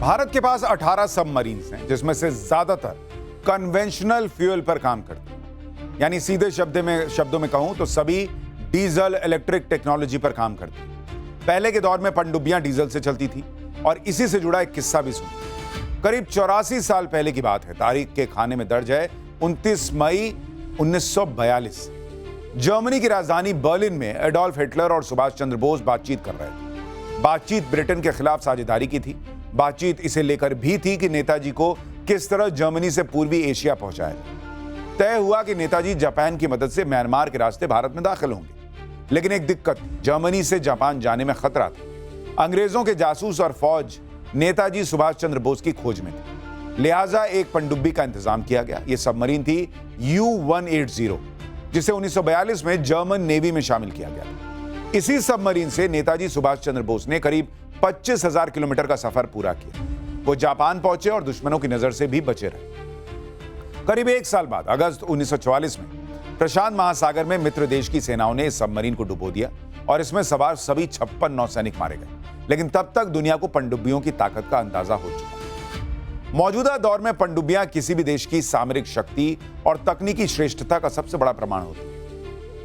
भारत के पास 18 सबमरीन्स हैं, जिसमें से ज्यादातर कन्वेंशनल फ्यूल पर काम करते हैं। यानी सीधे शब्दों में कहूं तो सभी डीजल इलेक्ट्रिक टेक्नोलॉजी पर काम करती हैं। पहले के दौर में पनडुब्बियां डीजल से चलती थी और इसी से जुड़ा एक किस्सा भी सुनिए। करीब 84 साल पहले की बात है। तारीख के खाने में दर्ज है 29 मई 1942। जर्मनी की राजधानी बर्लिन में एडोल्फ हिटलर और सुभाष चंद्र बोस बातचीत कर रहे थे। बातचीत ब्रिटेन के खिलाफ साझेदारी की थी। बातचीत इसे लेकर भी थी कि नेताजी को किस तरह जर्मनी से पूर्वी एशिया पहुंचाया जाए। तय हुआ कि नेताजी जापान की मदद से म्यांमार के रास्ते भारत में दाखिल होंगे। लेकिन एक दिक्कत, जर्मनी से जापान जाने में खतरा था। अंग्रेजों के जासूस और फौज नेताजी सुभाष चंद्र बोस की खोज में थे। लिहाजा एक पनडुब्बी का इंतजाम किया गया। यह सबमरीन थी U-180, जिसे 1942 में जर्मन नेवी में शामिल किया गया। इसी सबमरीन से नेताजी सुभाष चंद्र बोस ने करीब 25,000 किलोमीटर का सफर पूरा किया। वो जापान पहुंचे और दुश्मनों की नजर से भी बचे रहे। करीब 1 साल बाद अगस्त 1944 में प्रशांत महासागर में मित्र देश की सेनाओं ने इस सबमरीन को डुबो दिया और इसमें सवार सभी 56 नौसैनिक मारे गए। लेकिन तब तक दुनिया को पनडुब्बियों की ताकत का अंदाजा हो चुका। मौजूदा दौर में पनडुब्बियां किसी भी देश की सामरिक शक्ति और तकनीकी श्रेष्ठता का सबसे बड़ा प्रमाण होती है।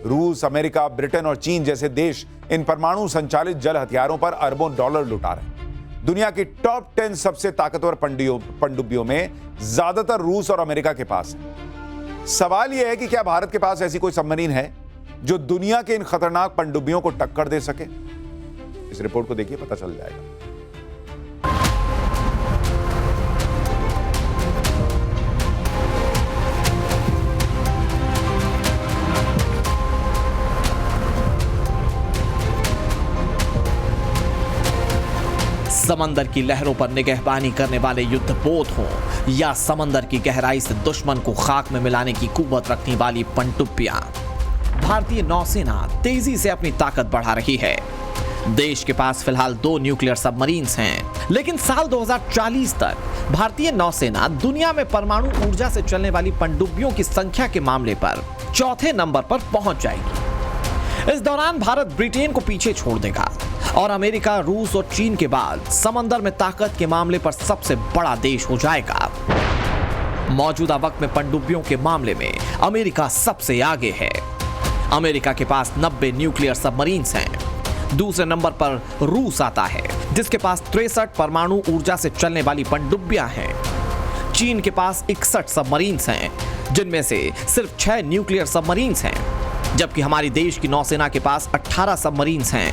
रूस, अमेरिका, ब्रिटेन और चीन जैसे देश इन परमाणु संचालित जल हथियारों पर अरबों डॉलर लुटा रहे हैं। दुनिया की टॉप 10 सबसे ताकतवर पनडुब्बियों में ज्यादातर रूस और अमेरिका के पास है। सवाल यह है कि क्या भारत के पास ऐसी कोई सबमरीन है जो दुनिया के इन खतरनाक पनडुब्बियों को टक्कर दे सके? इस रिपोर्ट को देखिए, पता चल जाएगा। समंदर की लहरों पर निगहबानी करने वाले युद्धपोत हों या समंदर की गहराई से दुश्मन को खाक में मिलाने की कुव्वत रखने वाली पनडुब्बियां, भारतीय नौसेना तेजी से अपनी ताकत बढ़ा रही है। देश के पास फिलहाल 2 न्यूक्लियर सबमरीन्स हैं, लेकिन साल 2040 तक भारतीय नौसेना दुनिया में परमाणु ऊर्जा से चलने वाली पनडुब्बियों की संख्या के मामले पर 4थे नंबर पर पहुंच जाएगी। इस दौरान भारत ब्रिटेन को पीछे छोड़ देगा और अमेरिका, रूस और चीन के बाद समंदर में ताकत के मामले पर सबसे बड़ा देश हो जाएगा। मौजूदा वक्त में पनडुब्बियों के मामले में अमेरिका सबसे आगे है। अमेरिका के पास 90 न्यूक्लियर सबमरीन्स हैं। दूसरे नंबर पर रूस आता है, जिसके पास 63 परमाणु ऊर्जा से चलने वाली पनडुब्बियां हैं। चीन के पास 61 सबमरीन्स हैं, जिनमें से सिर्फ 6 न्यूक्लियर सबमरीन्स हैं, जबकि हमारी देश की नौसेना के पास 18 सबमरीन्स हैं,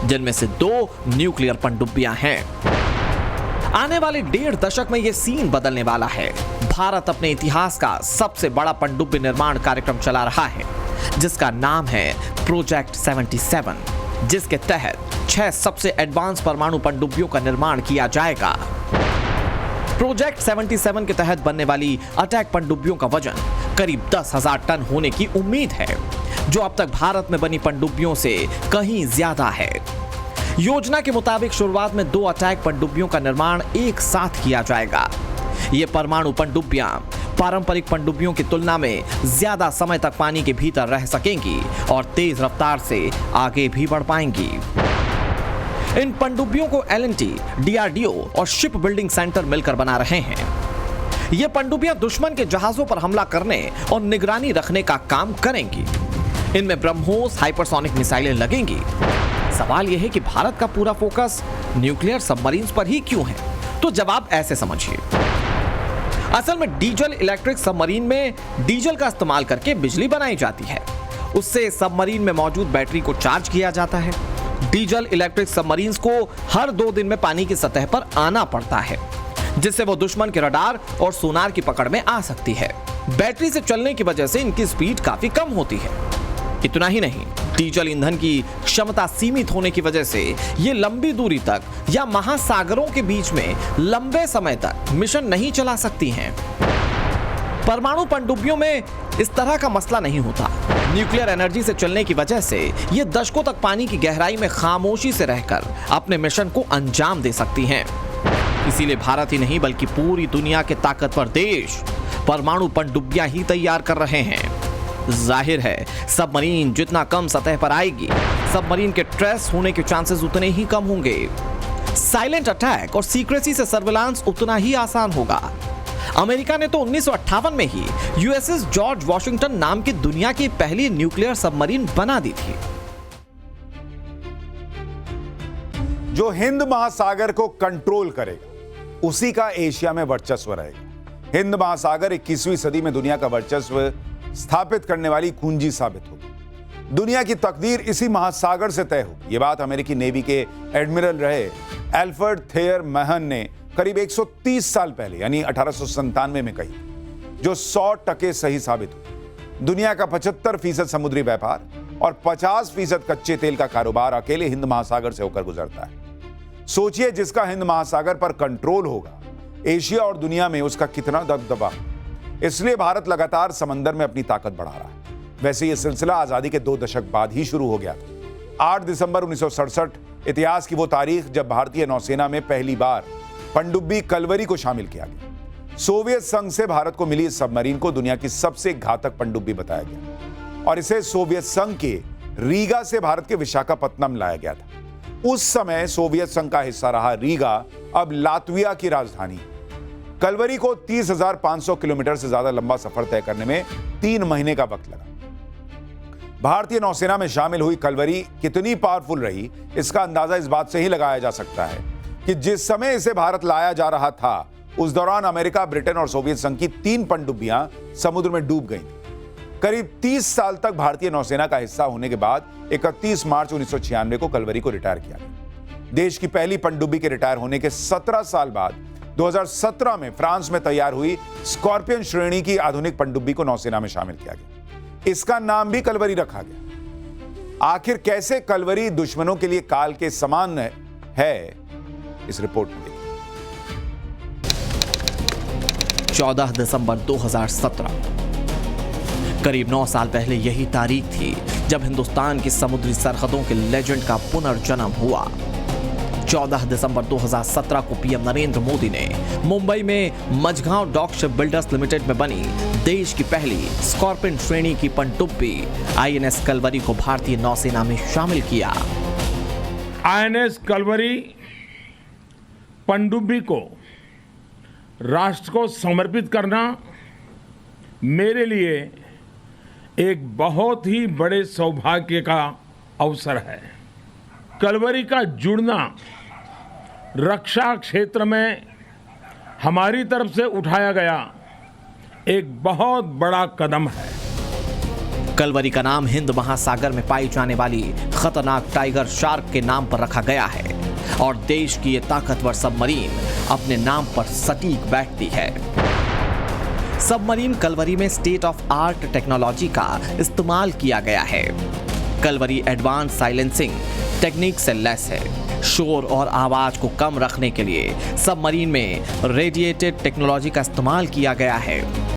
जिनमें से 2 न्यूक्लियर पनडुब्बियां हैं। आने वाले 1.5 दशक में यह सीन बदलने वाला है। भारत अपने इतिहास का सबसे बड़ा पनडुब्बी निर्माण कार्यक्रम चला रहा है, जिसका नाम है प्रोजेक्ट 77, जिसके तहत 6 सबसे एडवांस परमाणु पनडुब्बियों का निर्माण किया जाएगा। प्रोजेक्ट 77 के तहत बनने वाली अटैक पनडुब्बियों का वजन करीब 10,000 टन होने की उम्मीद है, जो अब तक भारत में बनी पनडुब्बियों से कहीं ज्यादा है। योजना के मुताबिक शुरुआत में 2 अटैक पनडुब्बियों का निर्माण एक साथ किया जाएगा। ये परमाणु पनडुब्बियां पारंपरिक पनडुब्बियों की तुलना में ज्यादा समय तक पानी के भीतर रह सकेंगी और तेज रफ्तार से आगे भी बढ़ पाएंगी। इन पनडुब्बियों को L&T, DRDO और शिप बिल्डिंग सेंटर मिलकर बना रहे हैं। ये पनडुब्बियां दुश्मन के जहाजों पर हमला करने और निगरानी रखने का काम करेंगी। इनमें ब्रह्मोस हाइपरसोनिक मिसाइलें लगेंगी। सवाल यह है कि भारत का पूरा फोकस न्यूक्लियर सबमरीन्स पर ही क्यों है? तो जवाब ऐसे समझिए। असल में डीजल इलेक्ट्रिक सबमरीन में डीजल का इस्तेमाल करके बिजली बनाई जाती है। उससे सबमरीन में मौजूद बैटरी को चार्ज किया जाता है। डीजल इलेक्ट्रिक सबमरीन्स को हर 2 दिन में पानी की सतह पर आना पड़ता है, जिससे वो दुश्मन के रडार और सोनार की पकड़ में आ सकती है। बैटरी से चलने की वजह से इनकी स्पीड काफी कम होती है। इतना ही नहीं, डीजल ईंधन की क्षमता सीमित होने की वजह से ये लंबी दूरी तक या महासागरों के बीच में लंबे समय तक मिशन नहीं चला सकती हैं। परमाणु पनडुब्बियों में इस तरह का मसला नहीं होता। न्यूक्लियर एनर्जी से चलने की वजह से ये दशकों तक पानी की गहराई में खामोशी से रहकर अपने मिशन को अंजाम दे सकती हैं। इसीलिए भारत ही नहीं बल्कि पूरी दुनिया के ताकतवर देश परमाणु पनडुब्बियां ही तैयार कर रहे हैं। जाहिर है, सबमरीन जितना कम सतह पर आएगी, सबमरीन के ट्रेस होने के चांसेस उतने ही कम होंगे। साइलेंट अटैक और सीक्रेसी से सर्विलांस उतना ही आसान होगा। अमेरिका ने तो 1958 में ही यूएसएस जॉर्ज वॉशिंगटन नाम की दुनिया की पहली न्यूक्लियर सबमरीन बना दी थी। जो हिंद महासागर को कंट्रोल करेगा उसी का एशिया में वर्चस्व रहेगा। हिंद महासागर 21वीं सदी में दुनिया का वर्चस्व स्थापित करने वाली कुंजी साबित होगी। दुनिया की तकदीर इसी महासागर से तय होगी। यह बात अमेरिकी नेवी के एडमिरल रहे एल्फ्रेड थेयर महन ने करीब 130 साल पहले यानी 1897 में कही, जो 100% सही साबित हुई। दुनिया का 75% समुद्री व्यापार और 50% कच्चे तेल का कारोबार अकेले हिंद महासागर से होकर गुजरता है। सोचिए, जिसका हिंद महासागर पर कंट्रोल होगा, एशिया और दुनिया में उसका कितना दबदबा। इसलिए भारत लगातार समंदर में अपनी ताकत बढ़ा रहा है। वैसे यह सिलसिला आजादी के 2 दशक बाद ही शुरू हो गया था। 8 दिसंबर 1967 इतिहास की वो तारीख जब भारतीय नौसेना में पहली बार पनडुब्बी कलवरी को शामिल किया गया। सोवियत संघ से भारत को मिली इस सबमरीन को दुनिया की सबसे घातक पनडुब्बी बताया गया और इसे सोवियत संघ के रीगा से भारत के विशाखापत्तनम लाया गया था। उस समय सोवियत संघ का हिस्सा रहा रीगा अब लातविया की राजधानी है। कलवरी को 30,500 किलोमीटर से ज्यादा लंबा सफर तय करने में 3 महीने का वक्त लगा। भारतीय नौसेना में शामिल हुई कलवरी कितनी पावरफुल रही, इसका अंदाजा इस बात से ही लगाया जा सकता है कि जिस समय इसे भारत लाया जा रहा था उस दौरान अमेरिका, ब्रिटेन और सोवियत संघ की 3 पनडुब्बियां समुद्र में डूब गई थी। करीब 30 साल तक भारतीय नौसेना का हिस्सा होने के बाद 31 मार्च 1996 को कलवरी को रिटायर किया गया। देश की पहली पनडुब्बी के रिटायर होने के 17 साल बाद 2017 में फ्रांस में तैयार हुई स्कॉर्पियन श्रेणी की आधुनिक पनडुब्बी को नौसेना में शामिल किया गया। इसका नाम भी कलवरी रखा गया। आखिर कैसे कलवरी दुश्मनों के लिए काल के समान है, इस रिपोर्ट में देखिए। 14 दिसंबर 2017, करीब 9 साल पहले यही तारीख थी जब हिंदुस्तान की समुद्री सरहदों के लेजेंड का पुनर्जन्म हुआ। 14 दिसंबर 2017 को पीएम नरेंद्र मोदी ने मुंबई में Mazagon dock ship builders limited में बनी देश की पहली स्कॉर्पियन श्रेणी की पनडुब्बी आईएनएस कलवरी को भारतीय नौसेना में शामिल किया। आईएनएस कलवरी पनडुब्बी को राष्ट्र को समर्पित करना मेरे लिए एक बहुत ही बड़े सौभाग्य का अवसर है। कलवरी का जुड़ना रक्षा क्षेत्र में हमारी तरफ से उठाया गया एक बहुत बड़ा कदम है। कलवरी का नाम हिंद महासागर में पाई जाने वाली खतरनाक टाइगर शार्क के नाम पर रखा गया है और देश की ये ताकतवर सबमरीन अपने नाम पर सटीक बैठती है। सबमरीन कलवरी में स्टेट ऑफ आर्ट टेक्नोलॉजी का इस्तेमाल किया गया है। कलवरी एडवांस साइलेंसिंग टेक्निक से लैस है। शोर और आवाज को कम रखने के लिए सबमरीन में रेडिएटेड टेक्नोलॉजी का इस्तेमाल किया गया है।